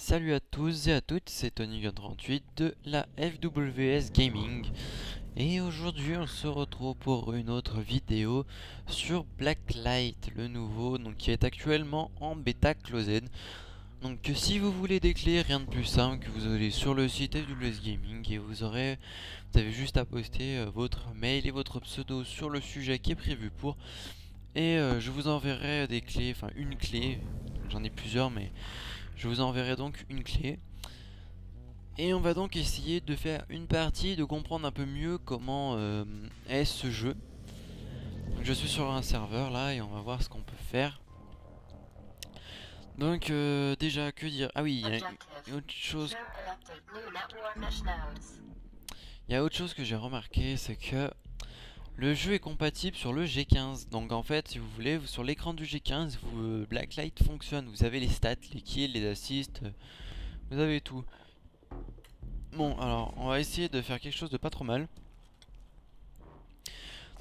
Salut à tous et à toutes, c'est Tony38 de la FWS Gaming. Et aujourd'hui on se retrouve pour une autre vidéo sur Blacklight, le nouveau, donc qui est actuellement en bêta closed. Donc si vous voulez des clés, rien de plus simple que vous allez sur le site FWS Gaming et vous avez juste à poster votre mail et votre pseudo sur le sujet qui est prévu pour. Et je vous enverrai des clés, enfin une clé, j'en ai plusieurs mais je vous enverrai donc une clé. Et on va donc essayer de faire une partie, de comprendre un peu mieux comment est ce jeu. Donc je suis sur un serveur là et on va voir ce qu'on peut faire. Donc déjà que dire. Ah oui, il y a autre chose. Il y a autre chose que j'ai remarqué, c'est que le jeu est compatible sur le G15. Donc en fait, si vous voulez, sur l'écran du G15, Blacklight fonctionne. Vous avez les stats, les kills, les assists, vous avez tout. Bon, alors on va essayer de faire quelque chose de pas trop mal.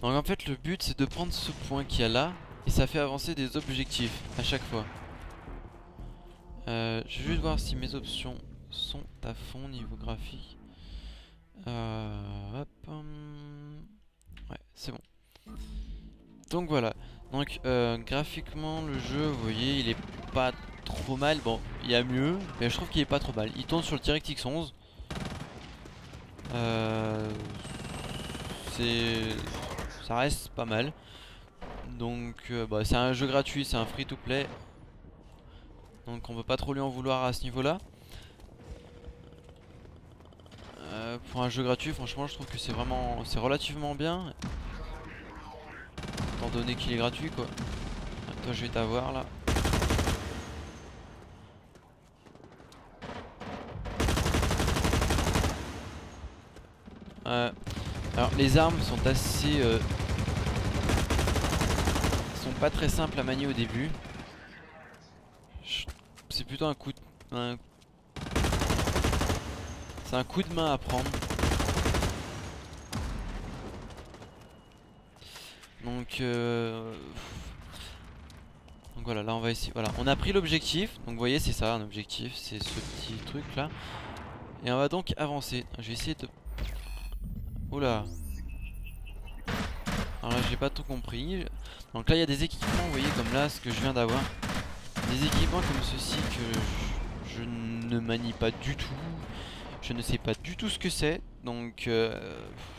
Donc en fait le but c'est de prendre ce point qu'il y a là et ça fait avancer des objectifs à chaque fois. Je vais juste voir si mes options sont à fond niveau graphique. Hop, ouais, c'est bon. Donc voilà. Donc graphiquement le jeu, vous voyez, il est pas trop mal. Bon, il y a mieux, mais je trouve qu'il est pas trop mal. Il tourne sur le DirectX 11. Ça reste pas mal. Donc bah, c'est un jeu gratuit, c'est un free to play. Donc on peut pas trop lui en vouloir à ce niveau là. Pour un jeu gratuit franchement je trouve que c'est relativement bien. Étant donné qu'il est gratuit quoi. Toi je vais t'avoir là. Alors les armes sont assez sont pas très simples à manier au début. C'est plutôt un coup de... C'est un coup de main à prendre. Donc voilà, là on va essayer. Voilà, on a pris l'objectif. Donc vous voyez c'est ça un objectif, c'est ce petit truc là. Et on va donc avancer. Je vais essayer de... Oula. Alors là j'ai pas tout compris. Donc là il y a des équipements, vous voyez comme là ce que je viens d'avoir. Des équipements comme ceci que je ne manie pas du tout. Je ne sais pas du tout ce que c'est. Donc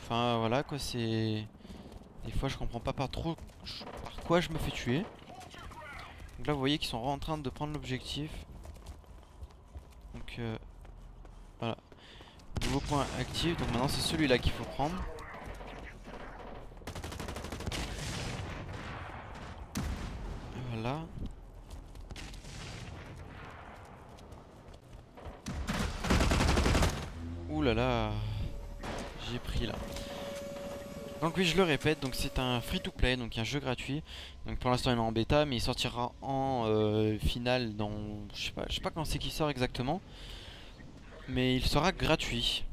enfin voilà quoi, c'est... Des fois je comprends pas par quoi je me fais tuer. Donc là vous voyez qu'ils sont en train de prendre l'objectif. Donc voilà. Nouveau point actif. Donc maintenant c'est celui-là qu'il faut prendre. Voilà. Ouh là là. J'ai pris là. Donc oui je le répète, donc c'est un free to play, donc un jeu gratuit. Donc pour l'instant il est en bêta mais il sortira en finale dans... Je sais pas quand c'est qu'il sort exactement. Mais il sera gratuit.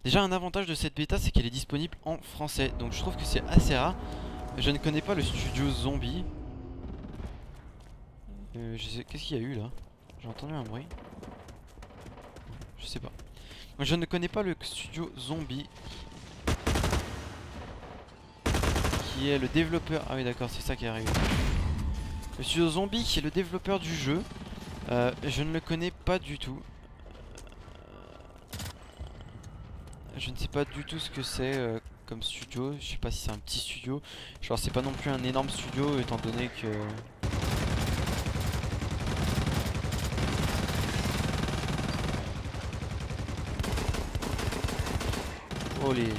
Déjà un avantage de cette bêta c'est qu'elle est disponible en français. Donc je trouve que c'est assez rare. Je ne connais pas le studio Zombie. Qu'est-ce qu'il y a eu là? J'ai entendu un bruit. Je sais pas. Donc, je ne connais pas le studio Zombie. Qui est le développeur... Ah oui d'accord, c'est ça qui est arrivé. Le studio Zombie qui est le développeur du jeu. Je ne le connais pas du tout. Je ne sais pas du tout ce que c'est comme studio. Je sais pas si c'est un petit studio. Genre c'est pas non plus un énorme studio étant donné que... Oh les...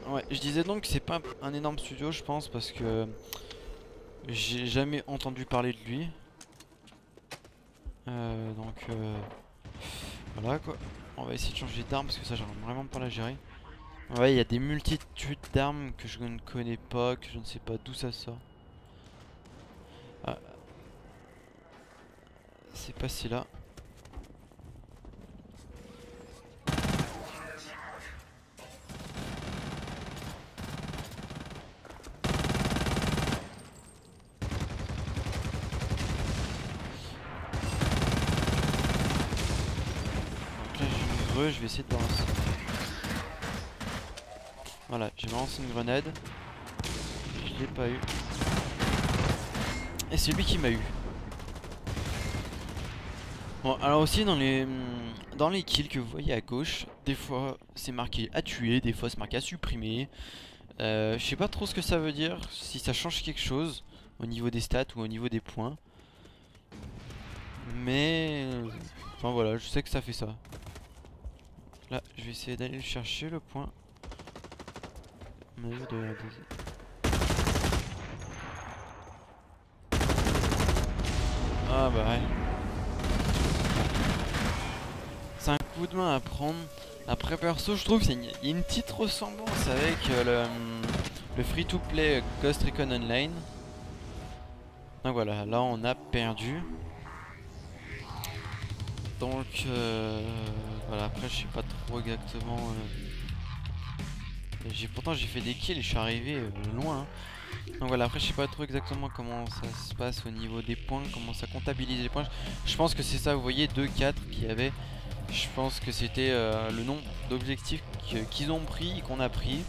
Ouais, je disais donc que c'est pas un énorme studio je pense parce que j'ai jamais entendu parler de lui. Donc voilà quoi. On va essayer de changer d'arme parce que ça j'arrive vraiment pas à la gérer. Ouais, il y a des multitudes d'armes que je ne connais pas, que je ne sais pas d'où ça sort. Ah, c'est pas si là. dangereux, je vais essayer de balancer. Voilà, j'ai balancé une grenade. Je l'ai pas eu. Et c'est lui qui m'a eu. Bon, alors aussi dans les kills que vous voyez à gauche, des fois c'est marqué à tuer, des fois c'est marqué à supprimer. Je sais pas trop ce que ça veut dire, si ça change quelque chose au niveau des stats ou au niveau des points. Mais enfin voilà, je sais que ça fait ça. Là, je vais essayer d'aller le chercher le point. Ah bah ouais. C'est un coup de main à prendre. Après perso, je trouve qu'il y a une petite ressemblance avec le free-to-play Ghost Recon Online. Donc voilà, là on a perdu. Donc voilà, après je sais pas trop exactement. Pourtant j'ai fait des kills et je suis arrivé loin. Donc voilà, après je sais pas trop exactement comment ça se passe au niveau des points, comment ça comptabilise les points. Je pense que c'est ça, vous voyez 2-4 qu'il y avait. Je pense que c'était le nombre d'objectifs qu'ils ont pris et qu'on a pris.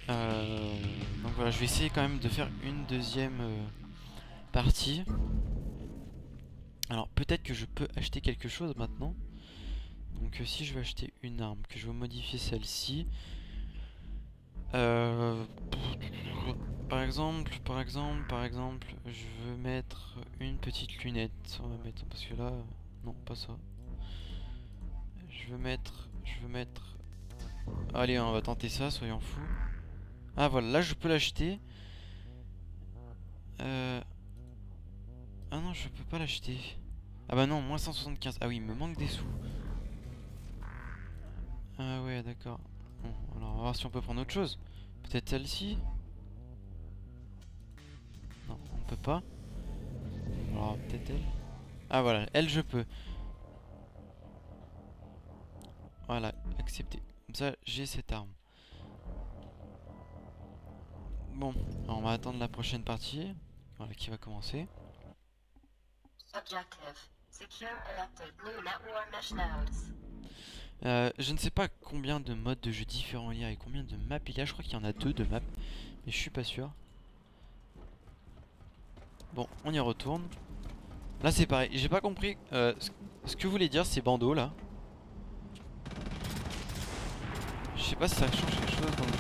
Donc voilà, je vais essayer quand même de faire une deuxième partie. Alors peut-être que je peux acheter quelque chose maintenant. Donc si je veux acheter une arme, que je veux modifier celle-ci. Par exemple, je veux mettre une petite lunette. On va mettre parce que là, non, pas ça. Je veux mettre. Allez, on va tenter ça, soyons fous. Ah voilà, là je peux l'acheter. Ah non, je peux pas l'acheter. Ah bah non, moins 175. Ah oui, il me manque des sous. Ah ouais, d'accord. Bon, alors on va voir si on peut prendre autre chose. Peut-être celle-ci. Non, on peut pas. Alors peut-être elle. Ah voilà, elle je peux. Voilà, accepter. Comme ça, j'ai cette arme. Bon, alors on va attendre la prochaine partie. Voilà, qui va commencer. Je ne sais pas combien de modes de jeu différents il y a et combien de maps il y a. Je crois qu'il y en a 2 de maps, mais je suis pas sûr. Bon, on y retourne. Là c'est pareil, j'ai pas compris ce que voulait dire ces bandeaux là. Je sais pas si ça change quelque chose dans le jeu.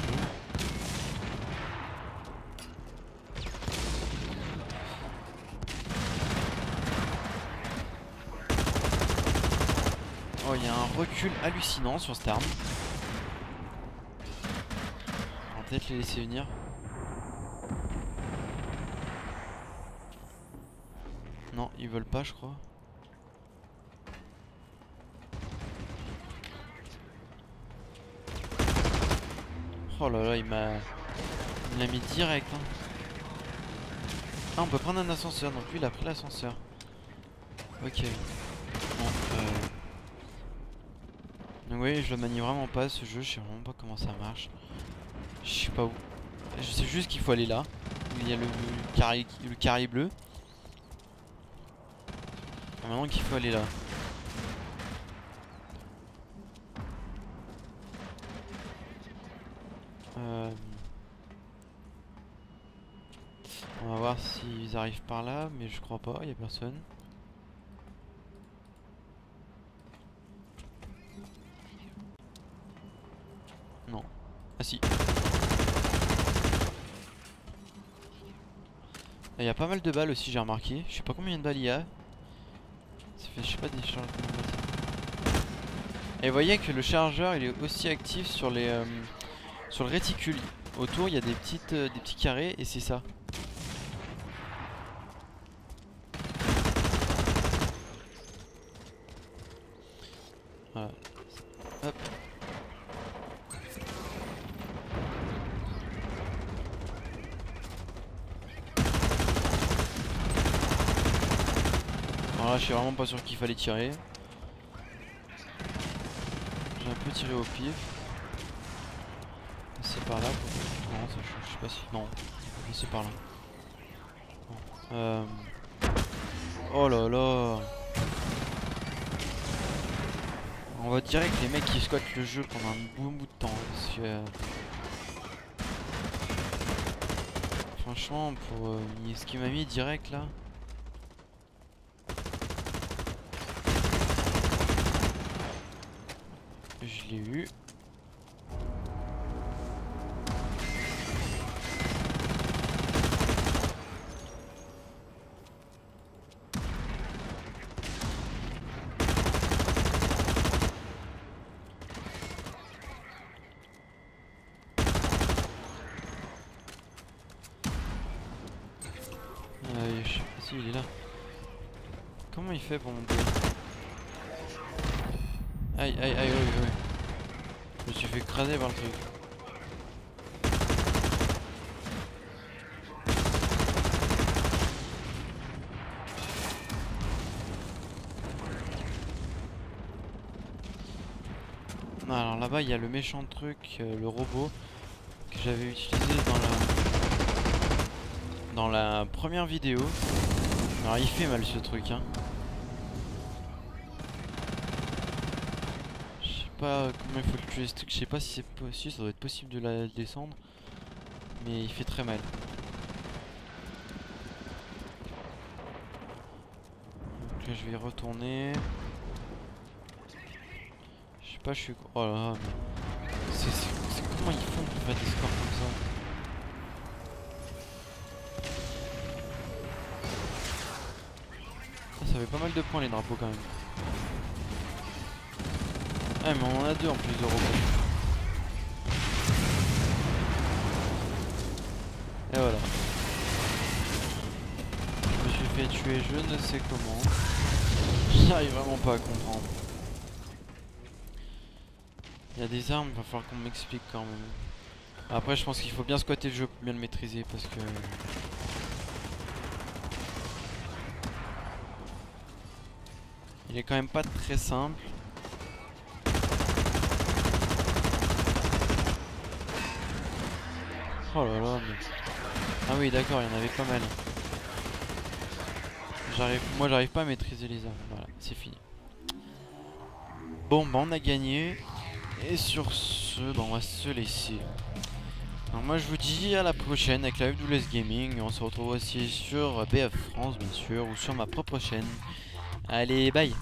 Oh, il y a un recul hallucinant sur cette arme. On va peut-être les laisser venir. Non, ils veulent pas, je crois. Oh là là, il me l'a mis direct. Hein. Ah, on peut prendre un ascenseur. Donc lui, il a pris l'ascenseur. Ok. Bon, donc oui, je le manie vraiment pas ce jeu. Je sais vraiment pas comment ça marche. Je sais pas où. Je sais juste qu'il faut aller là. Où il y a le carré bleu. Et maintenant qu'il faut aller là. On va voir s'ils arrivent par là, mais je crois pas, il y a personne. Non. Ah si. Il y a pas mal de balles aussi, j'ai remarqué. Je sais pas combien de balles il y a. Ça fait, je sais pas, des charges. Et vous voyez que le chargeur il est aussi actif sur les sur le réticule. Autour il y a des petits carrés et c'est ça. Voilà. Hop. Alors là je suis vraiment pas sûr qu'il fallait tirer. J'ai un peu tiré au pif. C'est par là. Non, ça change. Je sais pas si. Non, c'est par là. Bon. Oh là là. On voit direct les mecs qui squattent le jeu pendant un bon bout de temps. Parce que, franchement, pour ce qu'il m'a mis direct là. Je l'ai eu. Je sais pas s'il est là. Comment il fait pour monter? Aïe aïe aïe, ouais. Je me suis fait écraser par le truc. Alors là-bas il y a le méchant truc, le robot que j'avais utilisé dans la première vidéo. Alors il fait mal ce truc hein. Je sais pas comment il faut le tuer ce truc, je sais pas si c'est possible, ça doit être possible de la descendre. Mais il fait très mal. Donc là je vais y retourner. Je sais pas, je suis... Oh là là, mais... C'est comment ils font pour faire des scores comme ça? Ah, ça fait pas mal de points les drapeaux quand même. Ah mais on en a deux en plus de robots. Et voilà. Je me suis fait tuer je ne sais comment. J'arrive vraiment pas à comprendre. Il y a des armes, il va falloir qu'on m'explique quand même. Après je pense qu'il faut bien squatter le jeu pour bien le maîtriser parce que... Il est quand même pas très simple. Oh là là, mais... Ah oui d'accord, il y en avait pas mal. Moi j'arrive pas à maîtriser les armes, voilà, c'est fini. Bon bah on a gagné. Et sur ce, bah on va se laisser. Alors moi je vous dis à la prochaine avec la FWS Gaming. On se retrouve aussi sur BF France bien sûr, ou sur ma propre chaîne. Allez, bye.